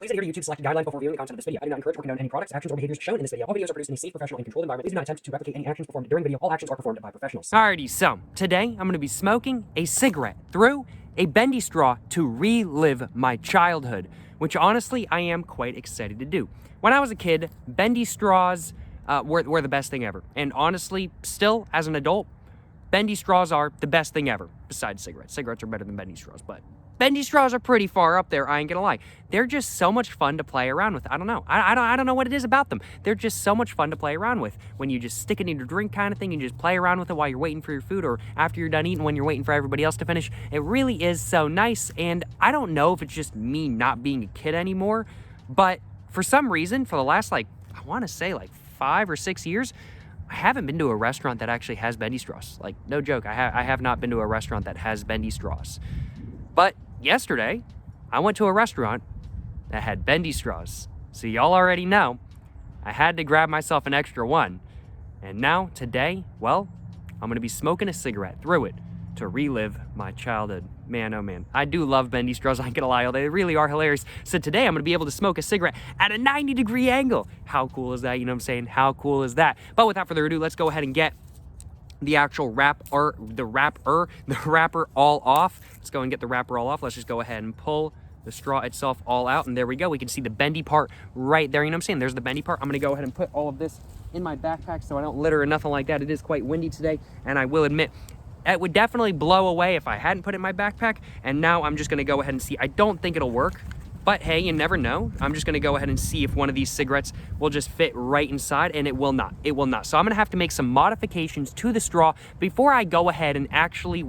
Please adhere to YouTube's selected guidelines before viewing the content of this video. I do not encourage or condone any products, actions, or behaviors shown in this video. All videos are produced in a safe, professional, and controlled environment. Please do not attempt to replicate any actions performed during the video. All actions are performed by professionals. Alrighty, so today I'm going to be smoking a cigarette through a bendy straw to relive my childhood, which honestly I am quite excited to do. When I was a kid, bendy straws were the best thing ever. And honestly, still, as an adult, bendy straws are the best thing ever, besides cigarettes. Cigarettes are better than bendy straws, but bendy straws are pretty far up there, I ain't gonna lie. They're just so much fun to play around with. I don't know. I don't know what it is about them. They're just so much fun to play around with. When you just stick it in your drink kind of thing and just play around with it while you're waiting for your food, or after you're done eating when you're waiting for everybody else to finish. It really is so nice, and I don't know if it's just me not being a kid anymore, but for some reason, for the last, I want to say 5 or 6 years, I haven't been to a restaurant that actually has bendy straws. No joke, I have not been to a restaurant that has bendy straws. But yesterday, I went to a restaurant that had bendy straws. So y'all already know, I had to grab myself an extra one. And now, today, well, I'm gonna be smoking a cigarette through it to relive my childhood. Man, oh man, I do love bendy straws, I ain't gonna lie, they really are hilarious. So today I'm gonna be able to smoke a cigarette at a 90-degree angle. How cool is that, you know what I'm saying? How cool is that? But without further ado, let's go ahead and get the actual the wrapper all off. Let's go and get the wrapper all off. Let's just go ahead and pull the straw itself all out, and there we go. We can see the bendy part right there, you know what I'm saying? There's the bendy part. I'm gonna go ahead and put all of this in my backpack so I don't litter or nothing like that. It is quite windy today, and I will admit, it would definitely blow away if I hadn't put it in my backpack, and now I'm just gonna go ahead and see. I don't think it'll work, but hey, you never know. I'm just gonna go ahead and see if one of these cigarettes will just fit right inside, and it will not. It will not. So I'm gonna have to make some modifications to the straw before I go ahead and actually,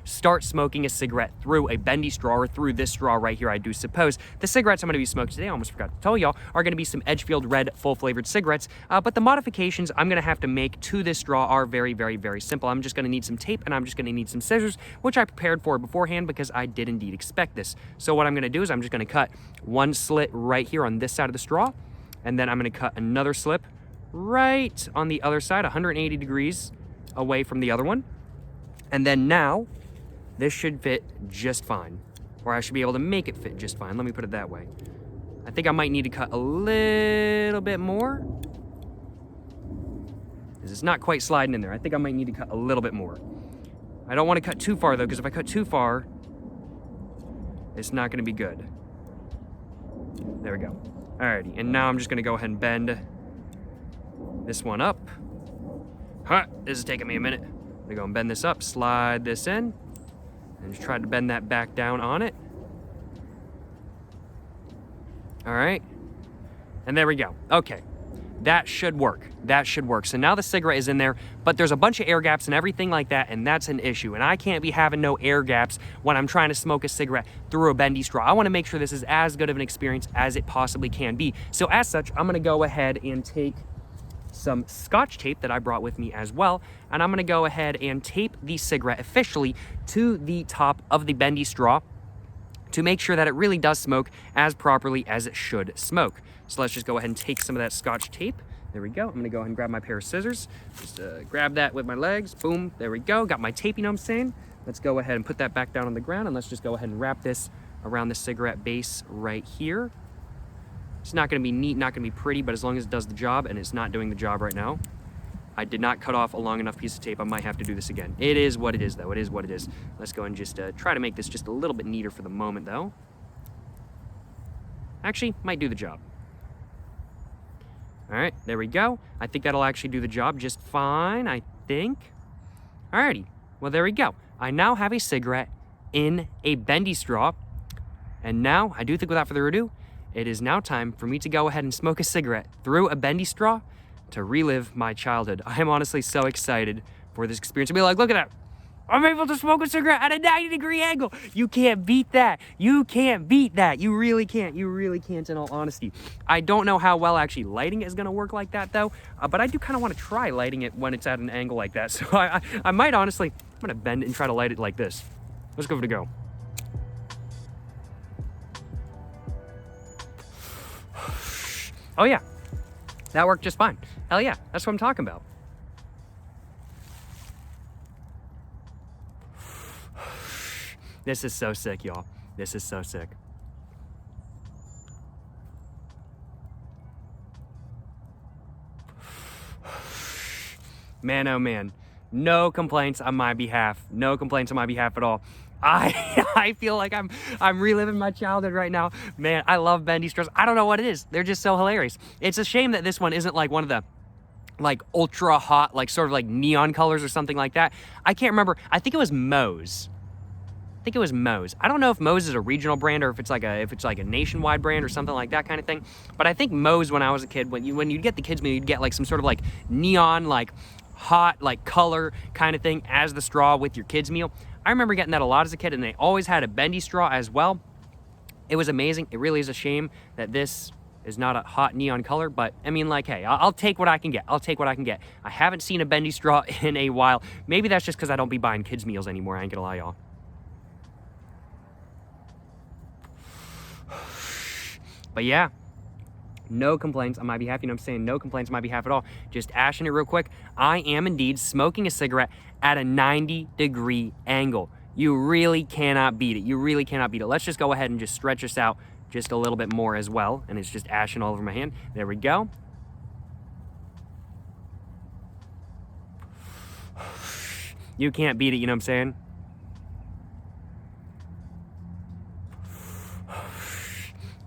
start smoking a cigarette through a bendy straw, or through this straw right here, I do suppose. The cigarettes I'm gonna be smoking today, I almost forgot to tell y'all, are gonna be some Edgefield Red full-flavored cigarettes, but the modifications I'm gonna have to make to this straw are very, very, very simple. I'm just gonna need some tape, and I'm just gonna need some scissors, which I prepared for beforehand because I did indeed expect this. So what I'm gonna do is I'm just gonna cut one slit right here on this side of the straw, and then I'm gonna cut another slip right on the other side, 180 degrees away from the other one. And then now, this should fit just fine, or I should be able to make it fit just fine. Let me put it that way. I think I might need to cut a little bit more, because it's not quite sliding in there. I think I might need to cut a little bit more. I don't want to cut too far though, because if I cut too far, it's not gonna be good. There we go. Alrighty, and now I'm just gonna go ahead and bend this one up. This is taking me a minute. I'm gonna go and bend this up, slide this in, and just try to bend that back down on it. Alright, and there we go. Okay, that should work. That should work. So now the cigarette is in there, but there's a bunch of air gaps and everything like that, and that's an issue. And I can't be having no air gaps when I'm trying to smoke a cigarette through a bendy straw. I want to make sure this is as good of an experience as it possibly can be. So as such, I'm going to go ahead and take some Scotch tape that I brought with me as well, and I'm going to go ahead and tape the cigarette officially to the top of the bendy straw to make sure that it really does smoke as properly as it should smoke. So let's just go ahead and take some of that Scotch tape. There we go. I'm gonna go ahead and grab my pair of scissors. Just grab that with my legs. Boom, there we go. Got my tape, you know what I'm saying? Let's go ahead and put that back down on the ground, and let's just go ahead and wrap this around the cigarette base right here. It's not gonna be neat, not gonna be pretty, but as long as it does the job, and it's not doing the job right now. I did not cut off a long enough piece of tape. I might have to do this again. It is what it is, though. It is what it is. Let's go and just try to make this just a little bit neater for the moment, though. Actually, might do the job. All right, there we go. I think that'll actually do the job just fine, I think. Alrighty, well, there we go. I now have a cigarette in a bendy straw. And now, I do think without further ado, it is now time for me to go ahead and smoke a cigarette through a bendy straw to relive my childhood. I am honestly so excited for this experience. To be like, look at that. I'm able to smoke a cigarette at a 90-degree angle. You can't beat that. You can't beat that. You really can't. You really can't, in all honesty. I don't know how well actually lighting is gonna work like that though, but I do kind of want to try lighting it when it's at an angle like that. So I might honestly, I'm gonna bend it and try to light it like this. Let's give it a go. Oh yeah, that worked just fine. Hell yeah, that's what I'm talking about. This is so sick, y'all. This is so sick. Man, oh man. No complaints on my behalf. No complaints on my behalf at all. I feel like I'm reliving my childhood right now. Man, I love bendy straws. I don't know what it is. They're just so hilarious. It's a shame that this one isn't like one of the like ultra hot, like sort of like neon colors or something like that. I can't remember. I think it was Moe's. I don't know if Moe's is a regional brand or if it's like a nationwide brand or something like that kind of thing. But I think Moe's, when I was a kid, when you'd get the kids meal, you'd get like some sort of like neon, like hot, like color kind of thing as the straw with your kids meal. I remember getting that a lot as a kid, and they always had a bendy straw as well. It was amazing. It really is a shame that this is not a hot neon color, but I mean, like, hey, I'll take what I can get. I haven't seen a bendy straw in a while. Maybe that's just because I don't be buying kids meals anymore. I ain't gonna lie, y'all. But yeah, no complaints on my behalf. You know what I'm saying? No complaints on my behalf at all. Just ashing it real quick. I am indeed smoking a cigarette at a 90-degree angle. You really cannot beat it. Let's just go ahead and just stretch this out just a little bit more as well. And it's just ashing all over my hand. There we go. You can't beat it, you know what I'm saying?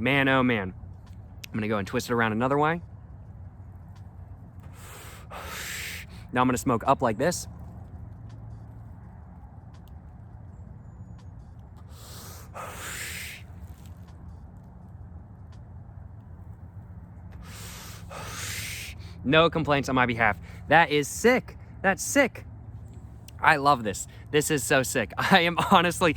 Man, oh man. I'm gonna go and twist it around another way. Now I'm gonna smoke up like this. No complaints on my behalf. That is sick. That's sick. I love this. This is so sick. I am honestly,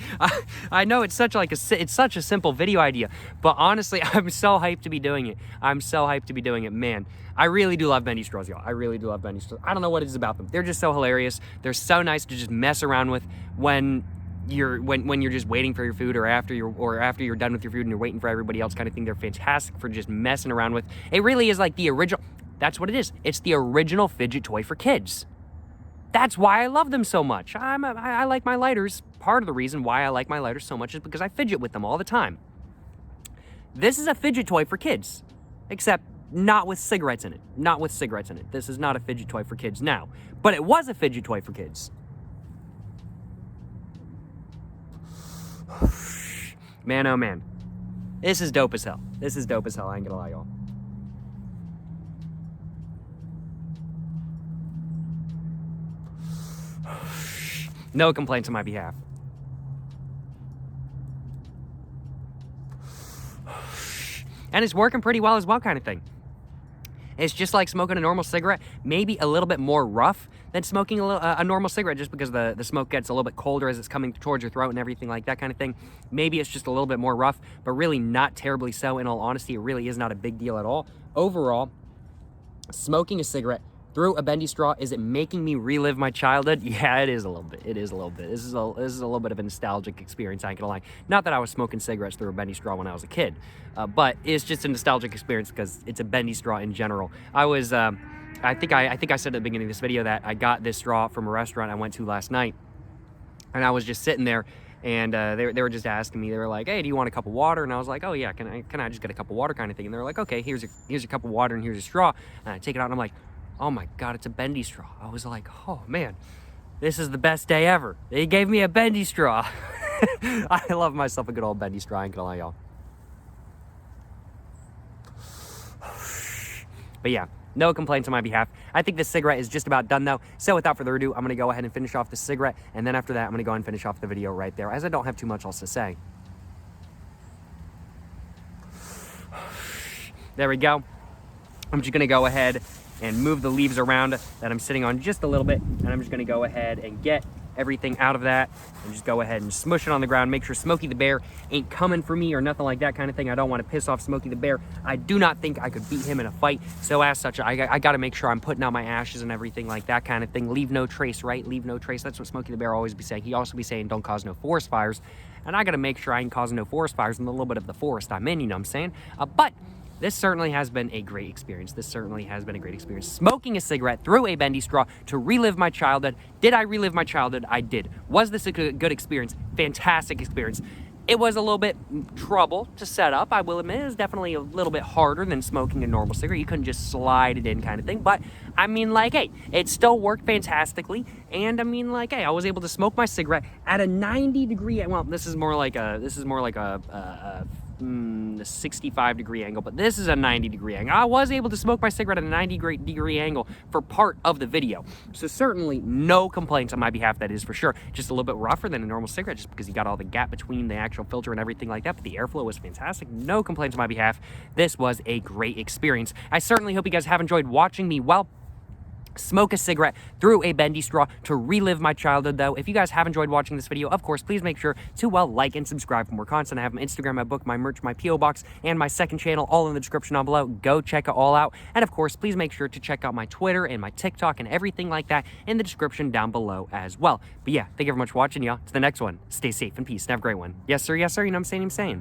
I know it's such a simple video idea, but honestly, I'm so hyped to be doing it. Man, I really do love bendy straws, y'all. I really do love bendy straws. I don't know what it is about them. They're just so hilarious. They're so nice to just mess around with when you're just waiting for your food, or after you're done with your food and you're waiting for everybody else kind of thing. They're fantastic for just messing around with. It really is like the original. That's what it is. It's the original fidget toy for kids. That's why I love them so much. I like my lighters. Part of the reason why I like my lighters so much is because I fidget with them all the time. This is a fidget toy for kids, except not with cigarettes in it. This is not a fidget toy for kids now, but it was a fidget toy for kids. Man, oh man. This is dope as hell. I ain't gonna lie, y'all. No complaints on my behalf. And it's working pretty well as well, kind of thing. It's just like smoking a normal cigarette, maybe a little bit more rough than smoking a normal cigarette, just because the smoke gets a little bit colder as it's coming towards your throat and everything like that kind of thing. Maybe it's just a little bit more rough, but really not terribly so. In all honesty, it really is not a big deal at all. Overall, smoking a cigarette through a bendy straw, is it making me relive my childhood? Yeah, it is a little bit. This is a little bit of a nostalgic experience, I ain't gonna lie. Not that I was smoking cigarettes through a bendy straw when I was a kid, but it's just a nostalgic experience because it's a bendy straw in general. I think I said at the beginning of this video that I got this straw from a restaurant I went to last night, and I was just sitting there, and they were just asking me. They were like, "Hey, do you want a cup of water?" And I was like, "Oh yeah, can I just get a cup of water?" kind of thing. And they were like, "Okay, here's your cup of water and here's your straw." And I take it out and I'm like, oh my God, it's a bendy straw. I was like, oh man, this is the best day ever. They gave me a bendy straw. I love myself a good old bendy straw, I ain't gonna lie, y'all. But yeah, no complaints on my behalf. I think this cigarette is just about done though. So without further ado, I'm gonna go ahead and finish off the cigarette. And then after that, I'm gonna go and finish off the video right there, as I don't have too much else to say. There we go. I'm just gonna go ahead and move the leaves around that I'm sitting on just a little bit, and I'm just gonna go ahead and get everything out of that and just go ahead and smush it on the ground. Make sure Smokey the Bear ain't coming for me or nothing like that kind of thing. I don't want to piss off Smokey the Bear. I do not think I could beat him in a fight, so as such, I gotta make sure I'm putting out my ashes and everything like that kind of thing. Leave no trace, right? Leave no trace. That's what Smokey the Bear always be saying. He also be saying don't cause no forest fires, and I gotta make sure I ain't causing no forest fires in the little bit of the forest I'm in, you know what I'm saying? But this certainly has been a great experience. Smoking a cigarette through a bendy straw to relive my childhood. Did I relive my childhood? I did. Was this a good experience? Fantastic experience. It was a little bit trouble to set up, I will admit. It was definitely a little bit harder than smoking a normal cigarette. You couldn't just slide it in kind of thing. But, I mean, like, hey, it still worked fantastically. And, I mean, like, hey, I was able to smoke my cigarette at a 90-degree, well, this is more like a 65-degree angle, but this is a 90-degree angle. I was able to smoke my cigarette at a 90-degree angle for part of the video. So certainly no complaints on my behalf, that is for sure. Just a little bit rougher than a normal cigarette just because you got all the gap between the actual filter and everything like that, but the airflow was fantastic. No complaints on my behalf. This was a great experience. I certainly hope you guys have enjoyed watching me, well, smoke a cigarette through a bendy straw to relive my childhood. Though, if you guys have enjoyed watching this video, of course, please make sure to, well, like and subscribe for more content. I have my Instagram, my book, my merch, my P.O. box, and my second channel all in the description down below. Go check it all out. And of course, please make sure to check out my Twitter and my TikTok and everything like that in the description down below as well. But yeah, thank you very much for watching, y'all. To the next one. Stay safe and peace and have a great one. Yes, sir. Yes, sir. You know what I'm saying?